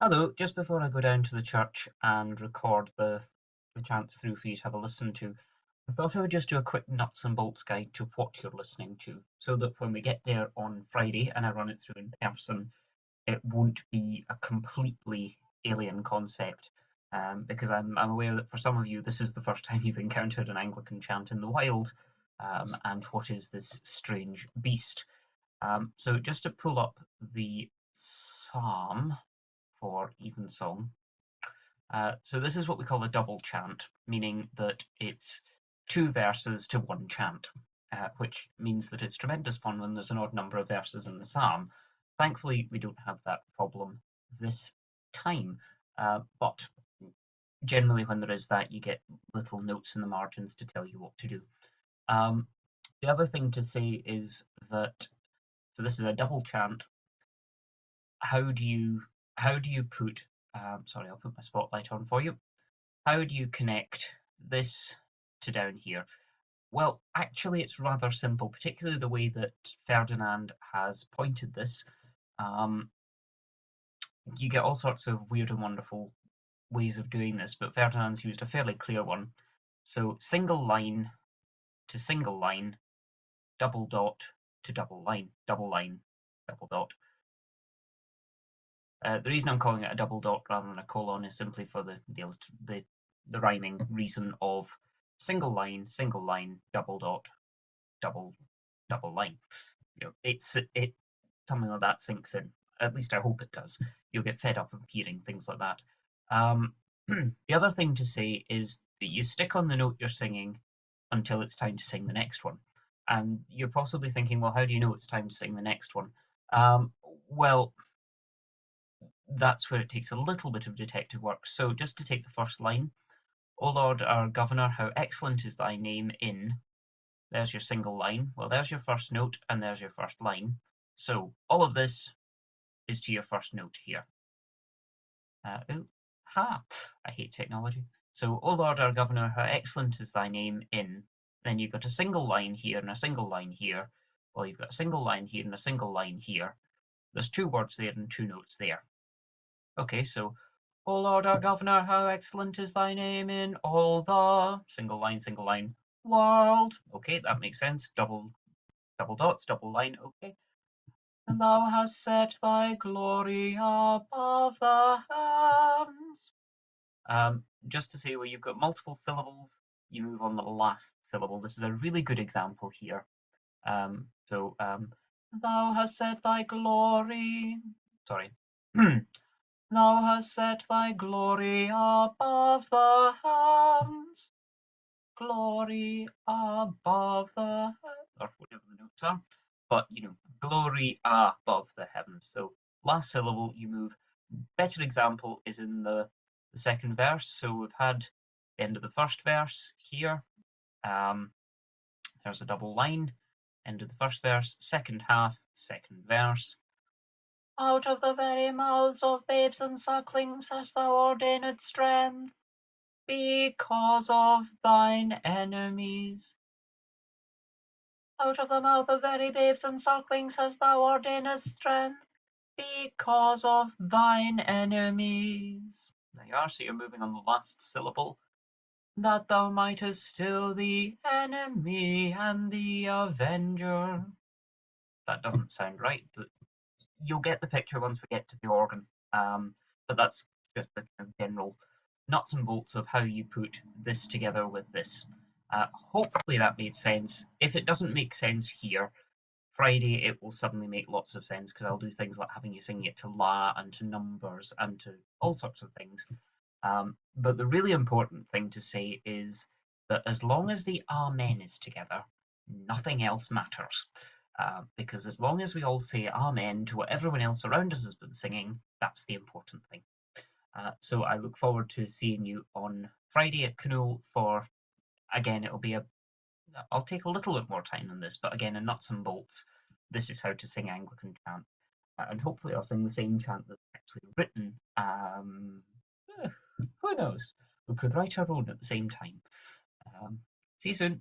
Hello, just before I go down to the church and record the chants through for you to have a listen to, I thought I would just do a quick nuts and bolts guide to what you're listening to, so that when we get there on Friday and I run it through in person, it won't be a completely alien concept. Because I'm aware that for some of you, this is the first time you've encountered an Anglican chant in the wild, and what is this strange beast? So just to pull up the psalm for Evensong. So this is what we call a double chant, meaning that it's two verses to one chant, which means that it's tremendous fun when there's an odd number of verses in the psalm. Thankfully, we don't have that problem this time, but generally when there is that, you get little notes in the margins to tell you what to do. Um, the other thing to say is that, so this is a double chant. How do you put, sorry, I'll put my spotlight on for you. How do you connect this to down here? Well, actually, it's rather simple, particularly the way that Ferdinand has pointed this. Um, you get all sorts of weird and wonderful ways of doing this, but Ferdinand's used a fairly clear one. So single line to single line, double dot to double line, double dot. The reason I'm calling it a double dot rather than a colon is simply for the rhyming reason of single line, double dot, double line. You know, it something like that sinks in. At least I hope it does. You'll get fed up of hearing things like that. The other thing to say is that you stick on the note you're singing until it's time to sing the next one. And you're possibly thinking, well, how do you know it's time to sing the next one? Well, that's where it takes a little bit of detective work. So just to take the first line, O Lord, our governor, how excellent is thy name in. There's your single line. Well, there's your first note and there's your first line. So all of this is to your first note here. I hate technology. So, O Lord, our governor, how excellent is thy name in. Then you've got a single line here and a single line here. Well, you've got a single line here and a single line here. There's two words there and two notes there. Okay, so O Lord our Governor, how excellent is thy name in all the single line world. Okay, that makes sense. Double dots, double line. Okay. And thou hast set thy glory above the heavens. Just to say where you've got multiple syllables, you move on the last syllable. This is a really good example here. Thou hast set thy glory. Sorry. Thou hast set thy glory above the heavens. Glory above the heavens, or whatever the notes are. But, glory above the heavens. So last syllable, you move. Better example is in the second verse. So we've had the end of the first verse here. There's a double line. End of the first verse, second half, second verse. Out of the very mouths of babes and sucklings hast thou ordained strength, because of thine enemies. Out of the mouth of very babes and sucklings hast thou ordained strength, because of thine enemies. There you are, so you're moving on the last syllable. That thou mightest still the enemy and the avenger. That doesn't sound right, but you'll get the picture once we get to the organ. But that's just the kind of general nuts and bolts of how you put this together with this. Hopefully that made sense. If it doesn't make sense here, Friday it will suddenly make lots of sense because I'll do things like having you sing it to La and to numbers and to all sorts of things. But the really important thing to say is that as long as the Amen is together, nothing else matters. Because as long as we all say Amen to what everyone else around us has been singing, that's the important thing. So I look forward to seeing you on Friday at Canoe for, again, I'll take a little bit more time than this, but again, in nuts and bolts, this is how to sing Anglican chant. And hopefully I'll sing the same chant that's actually written. Who knows? We could write our own at the same time. See you soon.